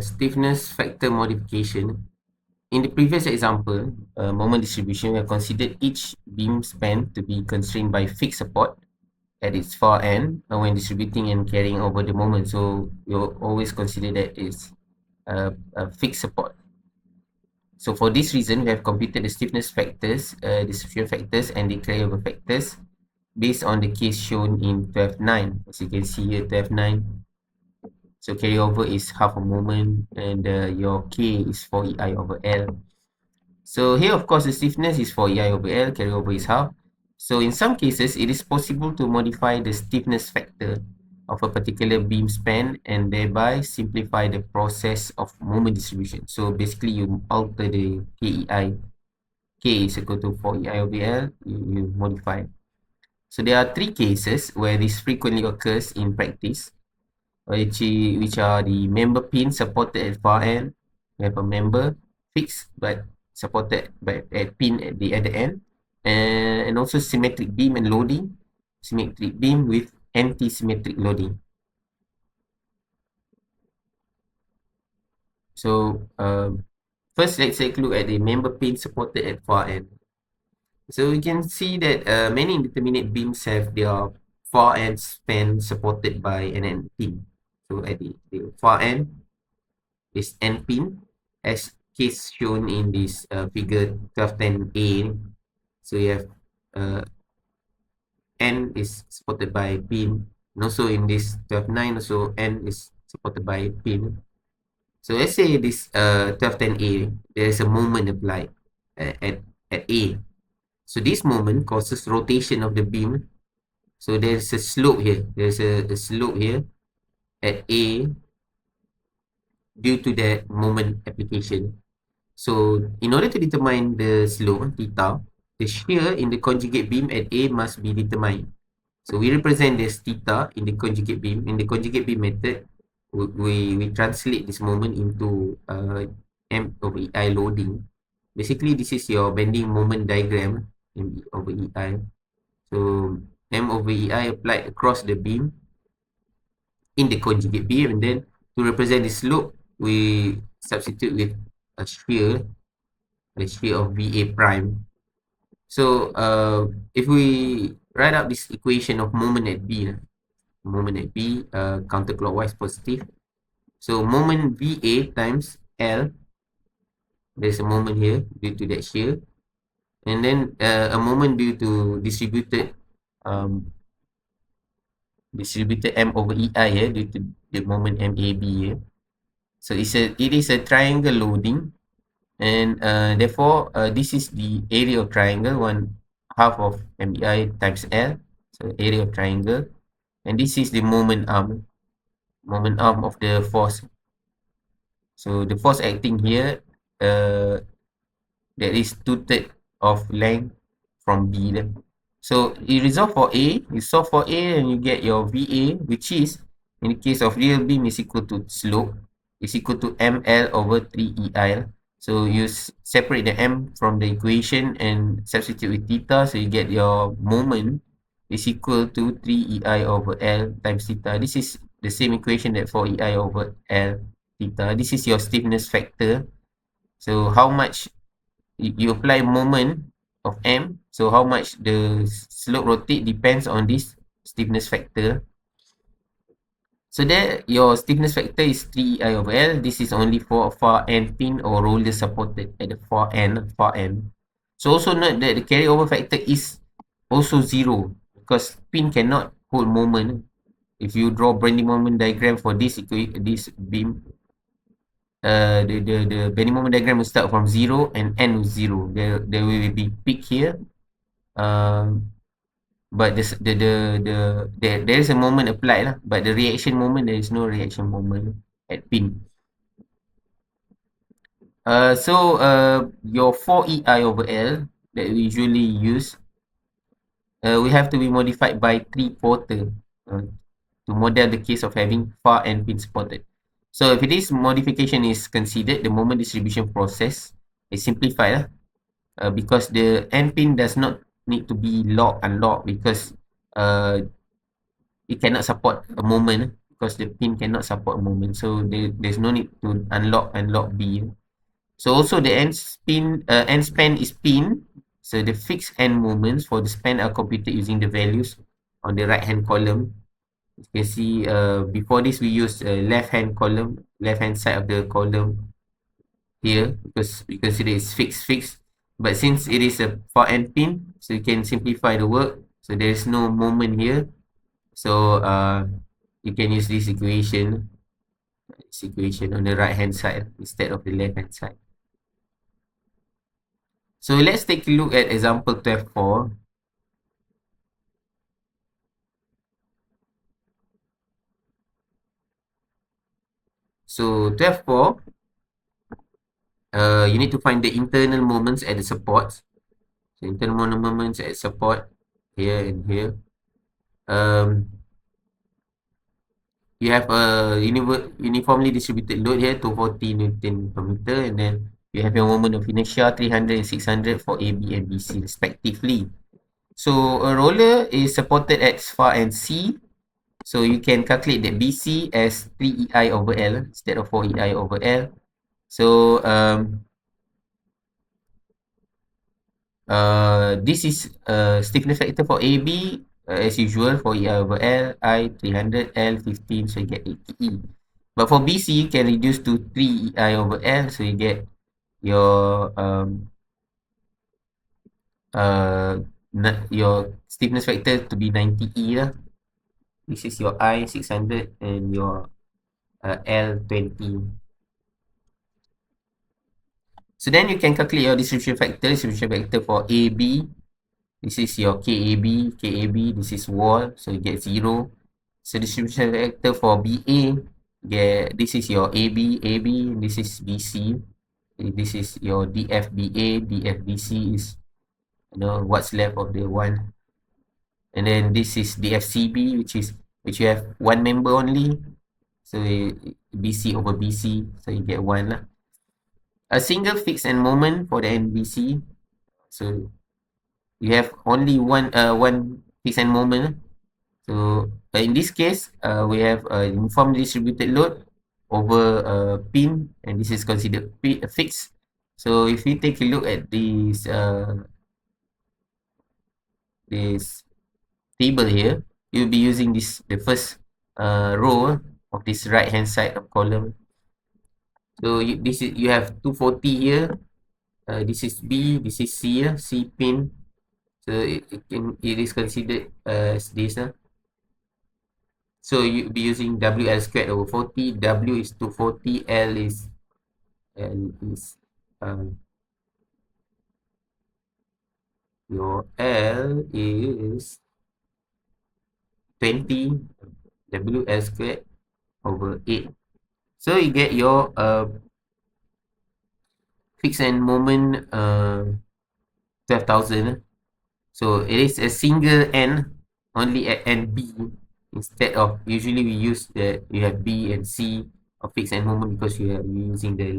Stiffness factor modification. In the previous example, moment distribution, we have considered each beam span to be constrained by fixed support at its far end when distributing and carrying over the moment. So you'll always consider that is a fixed support. So for this reason, we have computed the stiffness factors, distribution factors, and the carryover factors based on the case shown in 12.9. As you can see here, 12.9. So carryover is half a moment, and your K is 4EI over L. So here, of course, the stiffness is 4EI over L, carryover is half. So in some cases, it is possible to modify the stiffness factor of a particular beam span and thereby simplify the process of moment distribution. So basically, you alter the KEI. K is equal to 4EI over L, you modify. So there are three cases where this frequently occurs in practice, which are the member pin supported at far end. We have a member fixed but supported by a pin at the other end, and also symmetric beam and loading, symmetric beam with anti-symmetric loading. So first, let's take a look at the member pin supported at far end. So we can see that many indeterminate beams have their far end span supported by an end pin. So at the far end is end pin, as case shown in this figure 1210A. So you have N is supported by pin, and also in this 12.9 also N is supported by pin. So let's say this 1210A, there is a moment applied at A. So this moment causes rotation of the beam. So there's a slope here. There's a slope here at A due to that moment application. So in order to determine the slope, theta, the shear in the conjugate beam at A must be determined. So we represent this theta in the conjugate beam. In the conjugate beam method, we translate this moment into M over EI loading. Basically, this is your bending moment diagram, M over EI. So M over EI applied across the beam in the conjugate beam, and then to represent the slope, we substitute with a shear of VA prime. So if we write out this equation of moment at B, counterclockwise positive. So moment VA times L, there's a moment here due to that shear, and then a moment due to distributed M over EI here due to the moment MAB here. So it is a triangle loading, and therefore this is the area of triangle, 1/2 of MEI times L, so area of triangle, and this is the moment arm of the force. So the force acting here, there is 2/3 of length from B then. So you resolve for A, you solve for A, and you get your VA, which is, in the case of real beam, is equal to slope, is equal to ML over 3EI. So you separate the M from the equation and substitute with theta, so you get your moment is equal to 3EI over L times theta. This is the same equation that 4EI over L theta. This is your stiffness factor. So how much you apply moment of M, so how much the slope rotate depends on this stiffness factor. So there, your stiffness factor is 3I over L. This is only for far end pin or roller supported at the far end. So also note that the carryover factor is also 0 because pin cannot hold moment. If you draw bending moment diagram for this beam, the bending moment diagram will start from 0 and end with 0. There will be peak here, but there is a moment applied lah, but the reaction moment, there is no reaction moment at pin. So your 4EI over L that we usually use, we have to be modified by 3/4 to model the case of having far end pin supported. So if this modification is considered, the moment distribution process is simplified because the end pin does not need to be unlocked because it cannot support a moment because the pin cannot support movement. So there's no need to unlock B. So also the end span is pin. So the fixed end moments for the span are computed using the values on the right hand column. You can see before this we use left hand side of the column here, because we consider it's fixed. But since it is a far end pin, so you can simplify the work. So there is no moment here. So you can use this equation on the right hand side instead of the left hand side. So let's take a look at example 12.4. So 12.4, you need to find the internal moments at the supports. So internal moments at support here and here. You have a uniformly distributed load here, 240 Newton per meter, and then you have your moment of inertia 300 and 600 for AB and BC respectively. So a roller is supported at far end C. So you can calculate that BC as 3EI over L instead of 4EI over L. So this is stiffness factor for AB as usual, 4EI over L, I 300, L 15, so you get 80E. But for BC, you can reduce to 3EI over L, so you get your your stiffness factor to be 90E lah. This is your I 600 and your L 20. So then you can calculate your distribution factor for AB. This is your KAB, this is wall, so you get 0. So distribution factor for BA, this is your AB, this is BC. This is your DFBA, DFBC is, what's left of the one. And then this is DFCB, which you have one member only. So BC over BC, so you get 1 lah. A single fixed end moment for the NBC. So you have only one fixed end moment. So in this case, we have a uniformly distributed load over a pin, and this is considered fixed. So if you take a look at this table here, you'll be using the first row of this right hand side of column. So you have 240 here. This is B, this is C, C pin. So it is considered as this. So you'll be using WL squared over 40. W is 240. L is your L is 20. WL squared over 8. So you get your fixed end moment 12,000. So it is a single end only at end B, instead of usually we use you have B and C of fixed end moment because you are using the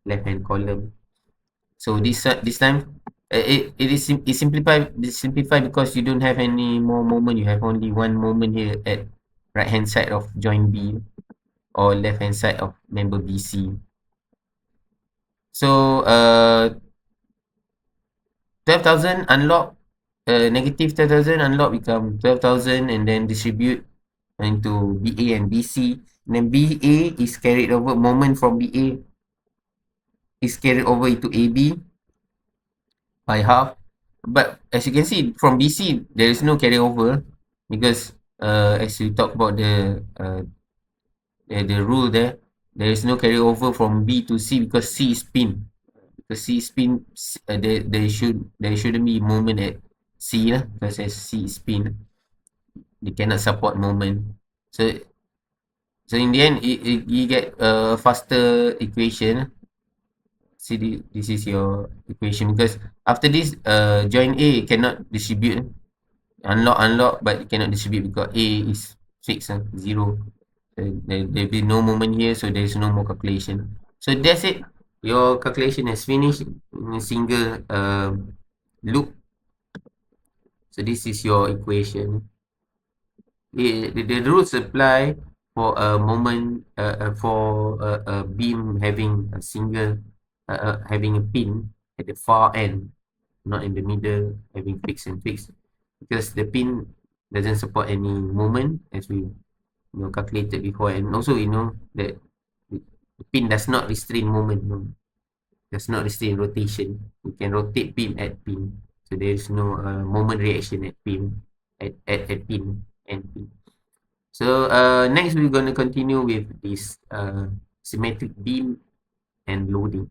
left hand column. So this time it is simplified because you don't have any more moment. You have only one moment here at right hand side of joint B or left hand side of member BC. So 12,000 unlock, negative 12,000 unlock become 12,000, and then distribute into BA and BC. And then BA is carried over, moment from BA is carried over into AB by half. But as you can see from BC, there is no carryover because as we talk about the rule there is no carryover from B to C because C is spin. Because C spin, there shouldn't be moment at C lah, because as C is spin, they cannot support moment. So in the end, you get a faster equation. See, this is your equation, because after this, joint A cannot distribute. Unlock, but it cannot distribute because A is fixed, 0. There will be no moment here, so there is no more calculation. So that's it. Your calculation is finished in a single loop. So this is your equation. The rules apply for a moment, for a beam having a single, having a pin at the far end, not in the middle, having fixed and fixed, because the pin doesn't support any movement, as we calculated before, and also that the pin does not restrain movement, does not restrain rotation. You can rotate pin at pin, so there is no moment reaction at pin, at pin and pin. So next we're going to continue with this symmetric beam and loading.